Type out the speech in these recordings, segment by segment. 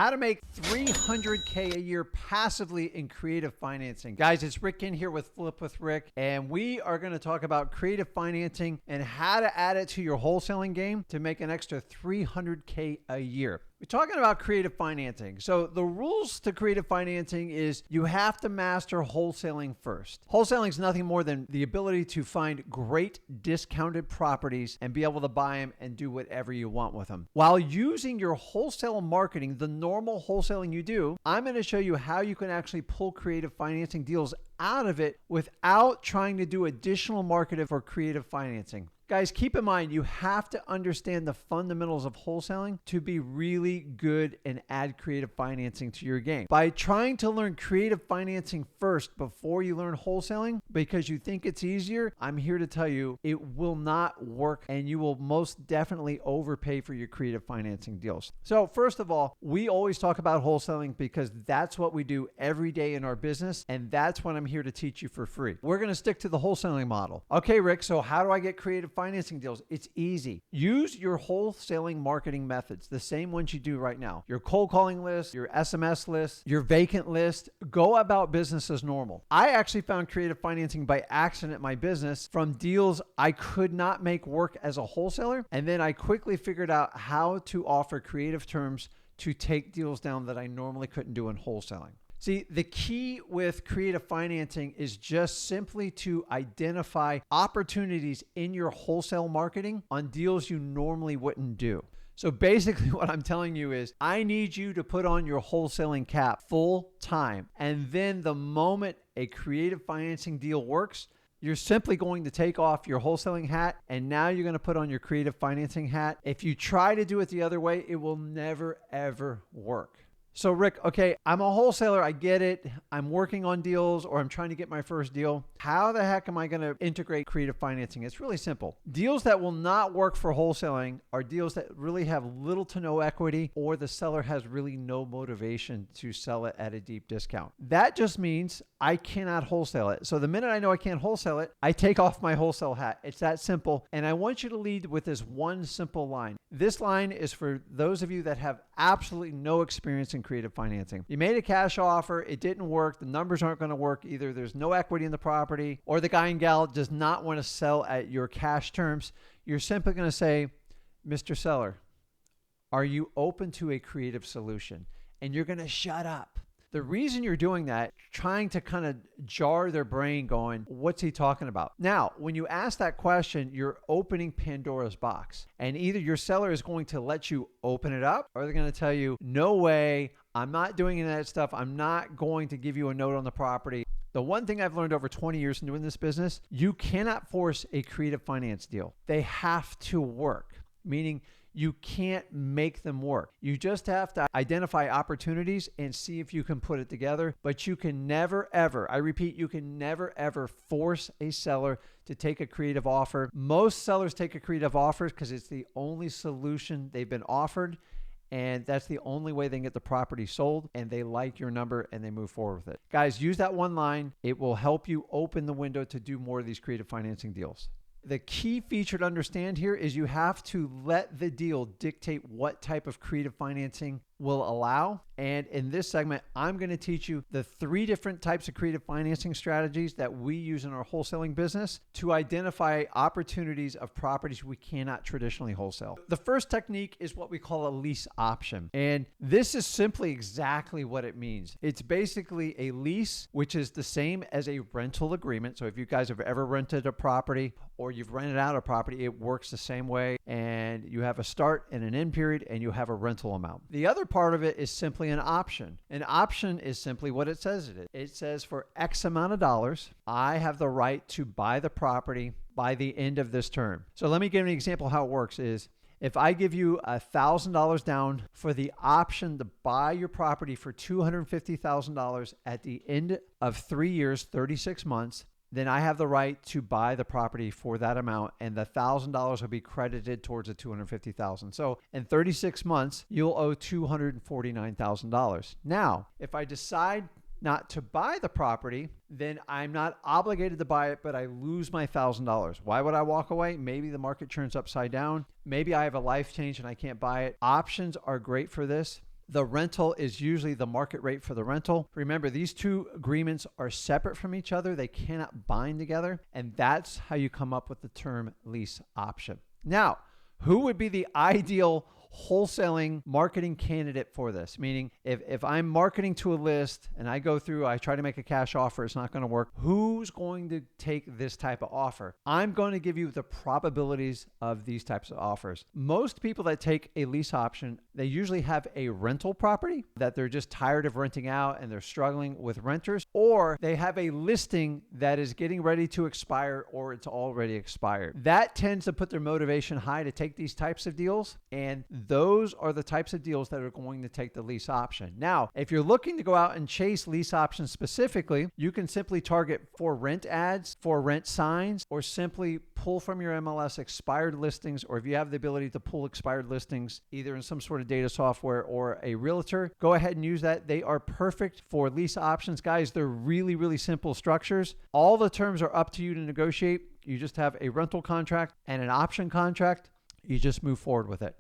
How to make $300K a year passively in creative financing. Guys, it's Rick in here with Flip with Rick, and we are going to talk about creative financing and how to add it to your wholesaling game to make an extra $300K a year. We're talking about creative financing. So the rules to creative financing is you have to master wholesaling first. Wholesaling is nothing more than the ability to find great discounted properties and be able to buy them and do whatever you want with them. While using your wholesale marketing, the normal wholesaling you do, I'm going to show you how you can actually pull creative financing deals out of it without trying to do additional marketing for creative financing. Guys, keep in mind, you have to understand the fundamentals of wholesaling to be really good and add creative financing to your game. By trying to learn creative financing first before you learn wholesaling, because you think it's easier, I'm here to tell you it will not work and you will most definitely overpay for your creative financing deals. So first of all, we always talk about wholesaling because that's what we do every day in our business, and that's what I'm here to teach you for free. We're going to stick to the wholesaling model. Okay, Rick, so how do I get creative financing deals? It's easy. Use your wholesaling marketing methods, the same ones you do right now. Your cold calling list, your SMS list, your vacant list. Go about business as normal. I actually found creative financing by accident in my business from deals I could not make work as a wholesaler. And then I quickly figured out how to offer creative terms to take deals down that I normally couldn't do in wholesaling. See, the key with creative financing is just simply to identify opportunities in your wholesale marketing on deals you normally wouldn't do. So basically what I'm telling you is I need you to put on your wholesaling cap full time. And then the moment a creative financing deal works, you're simply going to take off your wholesaling hat and now you're going to put on your creative financing hat. If you try to do it the other way, it will never, ever work. So Rick, okay, I'm a wholesaler. I get it. I'm working on deals or I'm trying to get my first deal. How the heck am I going to integrate creative financing? It's really simple. Deals that will not work for wholesaling are deals that really have little to no equity or the seller has really no motivation to sell it at a deep discount. That just means I cannot wholesale it. So the minute I know I can't wholesale it, I take off my wholesale hat. It's that simple. And I want you to lead with this one simple line. This line is for those of you that have absolutely no experience in creative financing. You made a cash offer, it didn't work, the numbers aren't going to work. Either there's no equity in the property or the guy and gal does not want to sell at your cash terms. You're simply going to say, Mr. Seller, are you open to a creative solution? And you're going to shut up. The reason you're doing that, trying to kind of jar their brain going, what's he talking about? Now, when you ask that question, you're opening Pandora's box. And either your seller is going to let you open it up or they're going to tell you, no way, I'm not doing any of that stuff. I'm not going to give you a note on the property. The one thing I've learned over 20 years in doing this business, you cannot force a creative finance deal. They have to work, meaning you can't make them work. You just have to identify opportunities and see if you can put it together. But you can never, ever, I repeat, you can never, ever force a seller to take a creative offer. Most sellers take a creative offer because it's the only solution they've been offered. And that's the only way they can get the property sold, and they like your number and they move forward with it. Guys, use that one line. It will help you open the window to do more of these creative financing deals. The key feature to understand here is you have to let the deal dictate what type of creative financing will allow. And in this segment, I'm going to teach you the 3 different types of creative financing strategies that we use in our wholesaling business to identify opportunities of properties we cannot traditionally wholesale. The first technique is what we call a lease option. And this is simply exactly what it means. It's basically a lease, which is the same as a rental agreement. So if you guys have ever rented a property or you've rented out a property, it works the same way. And you have a start and an end period and you have a rental amount. The other part of it is simply an option. An option is simply what it says it is. It says for X amount of dollars, I have the right to buy the property by the end of this term. So let me give an example how it works is if I give you $1,000 down for the option to buy your property for $250,000 at the end of 3 years, 36 months, then I have the right to buy the property for that amount, and the $1,000 will be credited towards the $250,000. So in 36 months, you'll owe $249,000. Now, if I decide not to buy the property, then I'm not obligated to buy it, but I lose my $1,000. Why would I walk away? Maybe the market turns upside down. Maybe I have a life change and I can't buy it. Options are great for this. The rental is usually the market rate for the rental. Remember, these two agreements are separate from each other. They cannot bind together. And that's how you come up with the term lease option. Now, who would be the ideal wholesaling marketing candidate for this? Meaning, if I'm marketing to a list and I go through, I try to make a cash offer, it's not going to work. Who's going to take this type of offer? I'm going to give you the probabilities of these types of offers. Most people that take a lease option, they usually have a rental property that they're just tired of renting out and they're struggling with renters, or they have a listing that is getting ready to expire or it's already expired. That tends to put their motivation high to take these types of deals, and those are the types of deals that are going to take the lease option. Now, if you're looking to go out and chase lease options specifically, you can simply target for rent ads, for rent signs, or simply pull from your MLS expired listings, or if you have the ability to pull expired listings, either in some sort of data software or a realtor, go ahead and use that. They are perfect for lease options. Guys, they're really, really simple structures. All the terms are up to you to negotiate. You just have a rental contract and an option contract. You just move forward with it.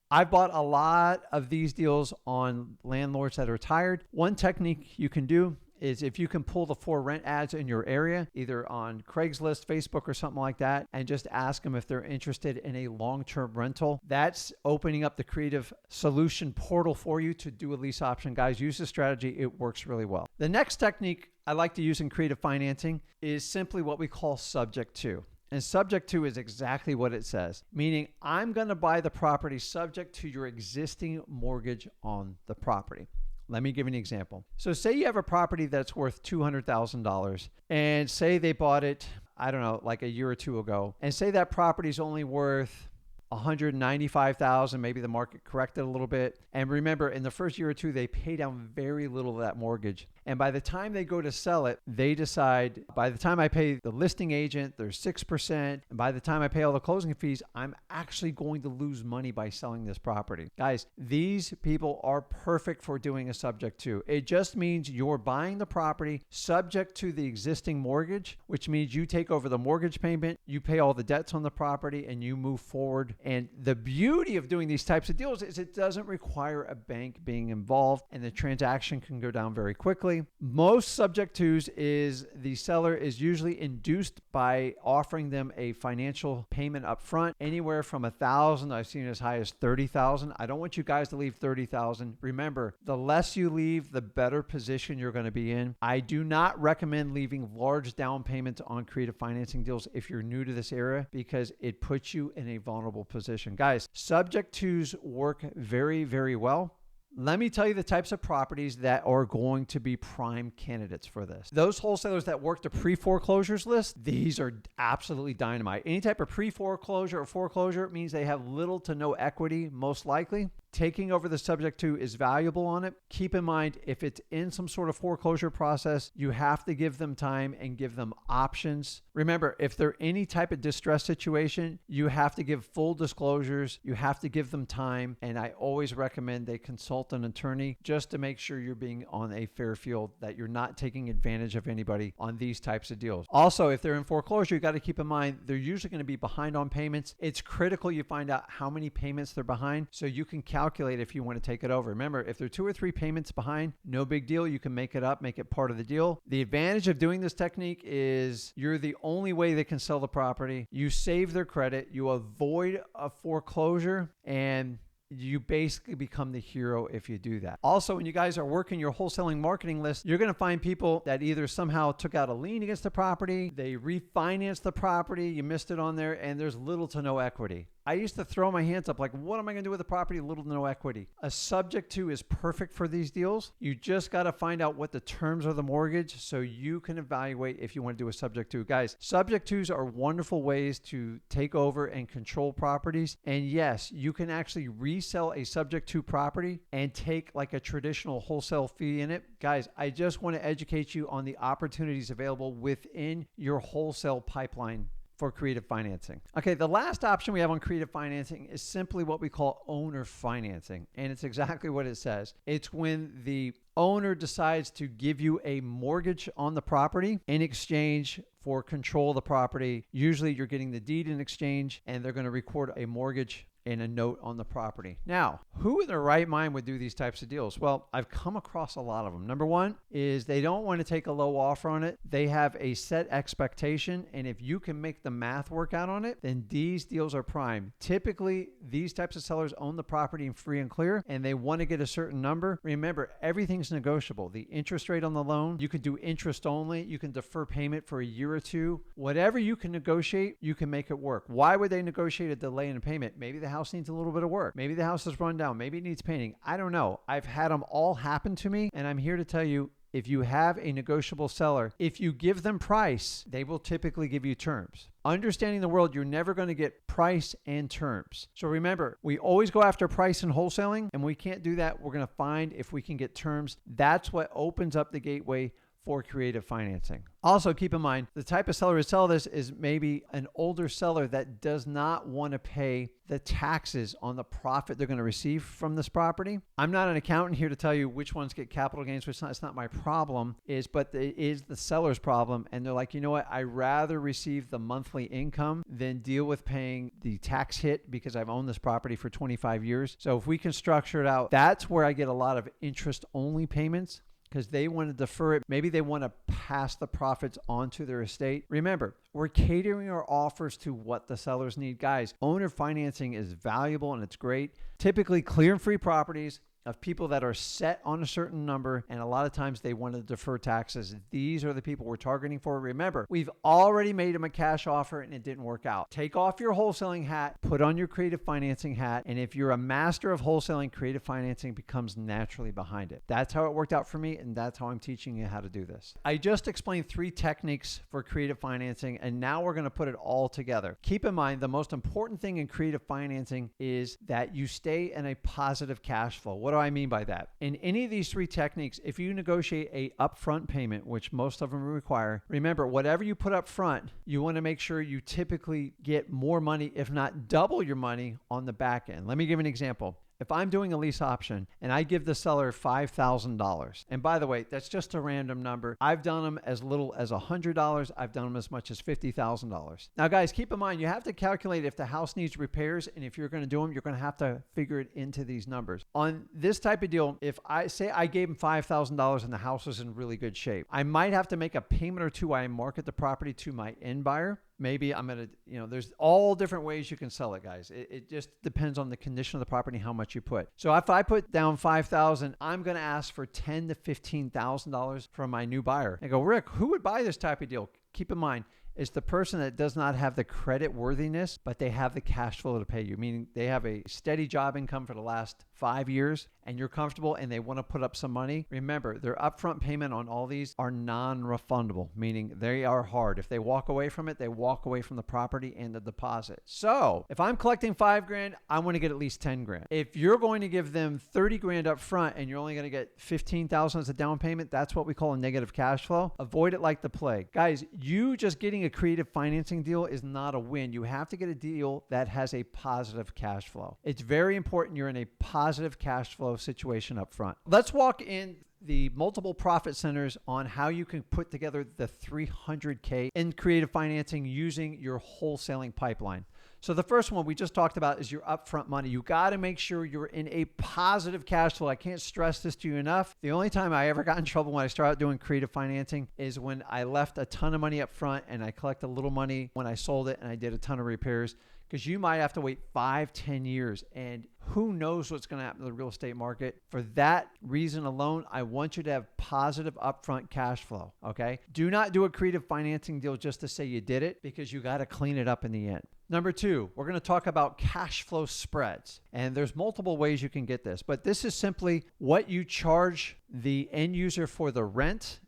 I've bought a lot of these deals on landlords that are retired. One technique you can do is if you can pull the for rent ads in your area, either on Craigslist, Facebook, or something like that, and just ask them if they're interested in a long-term rental. That's opening up the creative solution portal for you to do a lease option. Guys, use this strategy. It works really well. The next technique I like to use in creative financing is simply what we call subject to. And subject to is exactly what it says, meaning I'm going to buy the property subject to your existing mortgage on the property. Let me give you an example. So say you have a property that's worth $200,000 and say they bought it, I don't know, like a year or two ago, and say that property is only worth $195,000, maybe the market corrected a little bit. And remember, in the first year or two, they pay down very little of that mortgage. And by the time they go to sell it, they decide, by the time I pay the listing agent, there's 6%. And by the time I pay all the closing fees, I'm actually going to lose money by selling this property. Guys, these people are perfect for doing a subject to. It just means you're buying the property subject to the existing mortgage, which means you take over the mortgage payment, you pay all the debts on the property, and you move forward. And the beauty of doing these types of deals is it doesn't require a bank being involved, and the transaction can go down very quickly. Most subject twos is the seller is usually induced by offering them a financial payment up front, anywhere from $1,000. I've seen as high as $30,000. I don't want you guys to leave $30,000. Remember, the less you leave, the better position you're going to be in. I do not recommend leaving large down payments on creative financing deals if you're new to this area, because it puts you in a vulnerable position. Guys, subject twos work very, very well. Let me tell you the types of properties that are going to be prime candidates for this. Those wholesalers that work the pre-foreclosures list, these are absolutely dynamite. Any type of pre-foreclosure or foreclosure means they have little to no equity, most likely. Taking over the subject to is valuable on it. Keep in mind, if it's in some sort of foreclosure process, you have to give them time and give them options. Remember, if they're any type of distress situation, you have to give full disclosures. You have to give them time. And I always recommend they consult an attorney just to make sure you're being on a fair field, that you're not taking advantage of anybody on these types of deals. Also, if they're in foreclosure, you got to keep in mind, they're usually going to be behind on payments. It's critical you find out how many payments they're behind so you can calculate if you want to take it over. Remember, if they're 2 or 3 payments behind, no big deal. You can make it up, make it part of the deal. The advantage of doing this technique is you're the only way they can sell the property. You save their credit, you avoid a foreclosure, and you basically become the hero if you do that. Also, when you guys are working your wholesaling marketing list, you're going to find people that either somehow took out a lien against the property, they refinanced the property, you missed it on there, and there's little to no equity. I used to throw my hands up like, what am I going to do with the property? Little to no equity. A subject to is perfect for these deals. You just got to find out what the terms of the mortgage so you can evaluate if you want to do a subject to. Guys, subject twos are wonderful ways to take over and control properties. And yes, you can actually resell a subject to property and take like a traditional wholesale fee in it. Guys, I just want to educate you on the opportunities available within your wholesale pipeline for creative financing. Okay, the last option we have on creative financing is simply what we call owner financing. And it's exactly what it says. It's when the owner decides to give you a mortgage on the property in exchange for control of the property. Usually you're getting the deed in exchange and they're going to record a mortgage and a note on the property. Now, who in their right mind would do these types of deals? Well, I've come across a lot of them. Number one is they don't want to take a low offer on it. They have a set expectation, and if you can make the math work out on it, then these deals are prime. Typically, these types of sellers own the property in free and clear, and they want to get a certain number. Remember, everything's negotiable. The interest rate on the loan, you can do interest only. You can defer payment for a year or two. Whatever you can negotiate, you can make it work. Why would they negotiate a delay in payment? Maybe the house needs a little bit of work. Maybe the house is run down. Maybe it needs painting. I don't know. I've had them all happen to me, and I'm here to tell you, if you have a negotiable seller, if you give them price, they will typically give you terms. Understanding the world, you're never going to get price and terms. So remember, we always go after price in wholesaling, and when we can't do that, we're going to find if we can get terms. That's what opens up the gateway for creative financing. Also, keep in mind, the type of seller who sell this is maybe an older seller that does not want to pay the taxes on the profit they're going to receive from this property. I'm not an accountant here to tell you which ones get capital gains, which not. It's not my problem, but it is the seller's problem. And they're like, you know what? I'd rather receive the monthly income than deal with paying the tax hit because I've owned this property for 25 years. So if we can structure it out, that's where I get a lot of interest-only payments, because they want to defer it. Maybe they want to pass the profits onto their estate. Remember, we're catering our offers to what the sellers need. Guys, owner financing is valuable and it's great. Typically clear and free properties of people that are set on a certain number, and a lot of times they want to defer taxes. These are the people we're targeting for. Remember, we've already made them a cash offer and it didn't work out. Take off your wholesaling hat, put on your creative financing hat, and if you're a master of wholesaling, creative financing becomes naturally behind it. That's how it worked out for me, and that's how I'm teaching you how to do this. I just explained 3 techniques for creative financing, and now we're going to put it all together. Keep in mind, the most important thing in creative financing is that you stay in a positive cash flow. What do I mean by that? In any of these 3 techniques, if you negotiate a upfront payment, which most of them require, remember, whatever you put up front, you want to make sure you typically get more money, if not double your money on the back end. Let me give an example. If I'm doing a lease option and I give the seller $5,000, and by the way, that's just a random number. I've done them as little as $100. I've done them as much as $50,000. Now, guys, keep in mind, you have to calculate if the house needs repairs, and if you're going to do them, you're going to have to figure it into these numbers. On this type of deal, if I say I gave him $5,000 and the house is in really good shape, I might have to make a payment or two. I market the property to my end buyer. Maybe I'm going to, there's all different ways you can sell it, guys. It just depends on the condition of the property, how much you put. So if I put down $5,000, I'm going to ask for $10,000 to $15,000 from my new buyer. I go, Rick, who would buy this type of deal? Keep in mind, it's the person that does not have the credit worthiness, but they have the cash flow to pay you, meaning they have a steady job income for the last 5 years and you're comfortable and they want to put up some money. Remember, their upfront payment on all these are non-refundable, meaning they are hard. If they walk away from it, they walk away from the property and the deposit. So if I'm collecting $5,000, I want to get at least $10,000. If you're going to give them $30,000 up front and you're only going to get $15,000 as a down payment, that's what we call a negative cash flow. Avoid it like the plague. Guys, you just getting a creative financing deal is not a win. You have to get a deal that has a positive cash flow. It's very important you're in a positive cash flow situation up front. Let's walk in the multiple profit centers on how you can put together the $300K in creative financing using your wholesaling pipeline. So the first one we just talked about is your upfront money. You got to make sure you're in a positive cash flow. I can't stress this to you enough. The only time I ever got in trouble when I started doing creative financing is when I left a ton of money up front and I collect a little money when I sold it and I did a ton of repairs, because you might have to wait 5-10 years and who knows what's going to happen to the real estate market. For that reason alone, I want you to have positive upfront cash flow, okay? Do not do a creative financing deal just to say you did it, because you got to clean it up in the end. Number 2, we're going to talk about cash flow spreads. And there's multiple ways you can get this, but this is simply what you charge the end user for the rent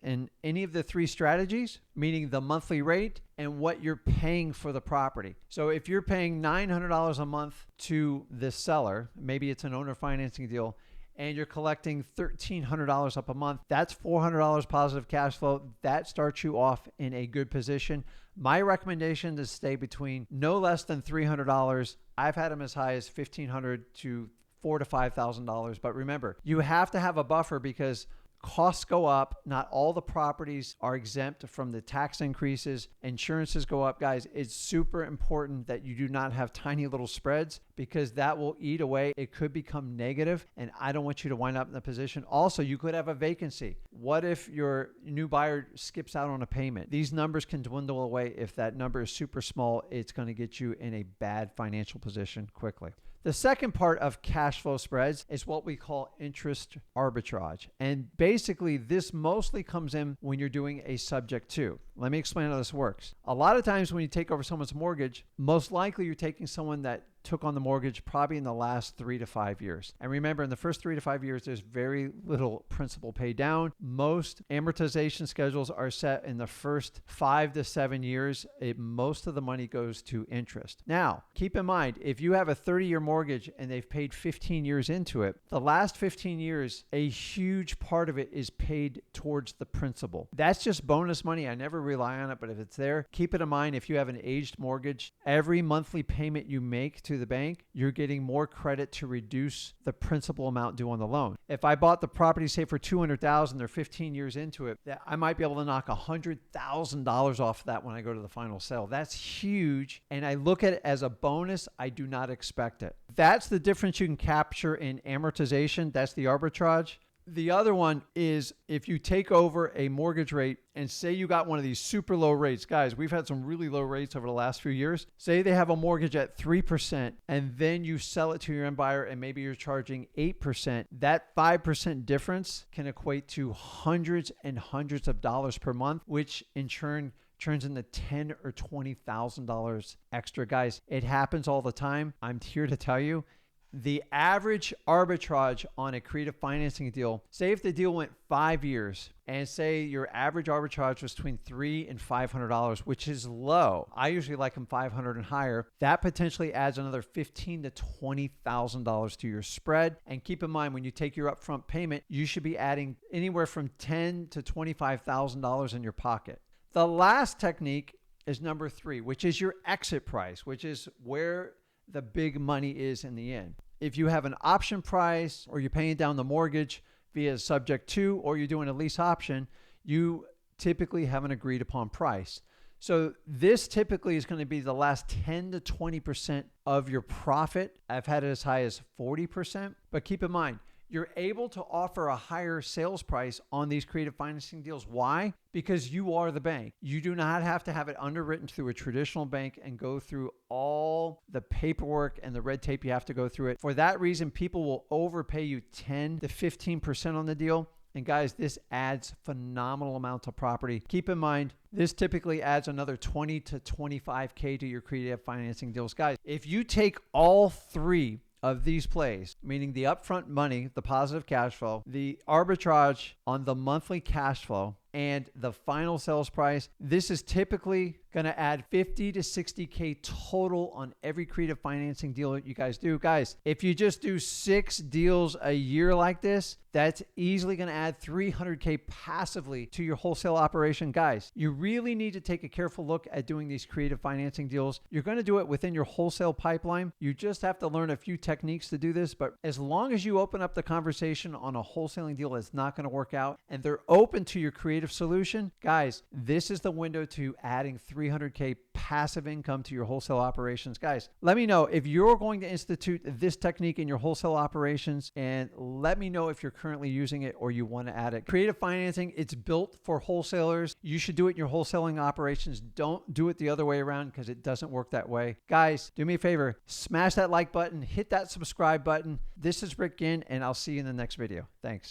in any of the 3 strategies, meaning the monthly rate and what you're paying for the property. So if you're paying $900 a month to the seller, maybe it's an owner financing deal, and you're collecting $1,300 up a month, that's $400 positive cash flow. That starts you off in a good position. My recommendation is stay between no less than $300. I've had them as high as $1,500 to $4,000 to $5,000. But remember, you have to have a buffer, because costs go up. Not all the properties are exempt from the tax increases. Insurances go up. Guys, it's super important that you do not have tiny little spreads, because that will eat away. It could become negative, and I don't want you to wind up in the position. Also, you could have a vacancy. What if your new buyer skips out on a payment? These numbers can dwindle away. If that number is super small, it's going to get you in a bad financial position quickly. The second part of cash flow spreads is what we call interest arbitrage. And basically, this mostly comes in when you're doing a subject to. Let me explain how this works. A lot of times when you take over someone's mortgage, most likely you're taking someone that took on the mortgage probably in the last 3 to 5 years. And remember, in the first 3 to 5 years, there's very little principal pay down. Most amortization schedules are set in the first 5 to 7 years. Most of the money goes to interest. Now, keep in mind, if you have a 30-year mortgage and they've paid 15 years into it, the last 15 years, a huge part of it is paid towards the principal. That's just bonus money. I never rely on it, but if it's there, keep it in mind. If you have an aged mortgage, every monthly payment you make to the bank, you're getting more credit to reduce the principal amount due on the loan. If I bought the property, say for $200,000, they're 15 years into it, I might be able to knock $100,000 off of that when I go to the final sale. That's huge. And I look at it as a bonus. I do not expect it. That's the difference you can capture in amortization. That's the arbitrage. The other one is if you take over a mortgage rate and say you got one of these super low rates. Guys, we've had some really low rates over the last few years. Say they have a mortgage at 3% and then you sell it to your end buyer and maybe you're charging 8%. That 5% difference can equate to hundreds and hundreds of dollars per month, which in turn turns into $10,000 or $20,000 extra. Guys, it happens all the time. I'm here to tell you, the average arbitrage on a creative financing deal, say if the deal went 5 years and say your average arbitrage was between $300 and $500, which is low. I usually like them $500 and higher. That potentially adds another $15,000 to $20,000 to your spread. And keep in mind, when you take your upfront payment, you should be adding anywhere from $10,000 to $25,000 in your pocket. The last technique is number 3, which is your exit price, which is where the big money is in the end. If you have an option price or you're paying down the mortgage via subject to, or you're doing a lease option, you typically have an agreed upon price. So this typically is going to be the last 10 to 20% of your profit. I've had it as high as 40%, but keep in mind, you're able to offer a higher sales price on these creative financing deals. Why? Because you are the bank. You do not have to have it underwritten through a traditional bank and go through all the paperwork and the red tape you have to go through it. For that reason, people will overpay you 10 to 15% on the deal. And guys, this adds phenomenal amounts of property. Keep in mind, this typically adds another 20 to 25K to your creative financing deals. Guys, if you take all 3 of these plays, meaning the upfront money, the positive cash flow, the arbitrage on the monthly cash flow, and the final sales price, this is typically going to add 50 to 60K total on every creative financing deal that you guys do. Guys, if you just do 6 deals a year like this, that's easily going to add 300K passively to your wholesale operation. Guys, you really need to take a careful look at doing these creative financing deals. You're going to do it within your wholesale pipeline. You just have to learn a few techniques to do this, but as long as you open up the conversation on a wholesaling deal that's not going to work out and they're open to your creative solution, guys, this is the window to adding 300K passive income to your wholesale operations. Guys, let me know if you're going to institute this technique in your wholesale operations, and let me know if you're currently using it or you want to add it. Creative financing, it's built for wholesalers. You should do it in your wholesaling operations. Don't do it the other way around because it doesn't work that way. Guys, do me a favor, smash that like button, hit that subscribe button. This is Rick Ginn, and I'll see you in the next video. Thanks.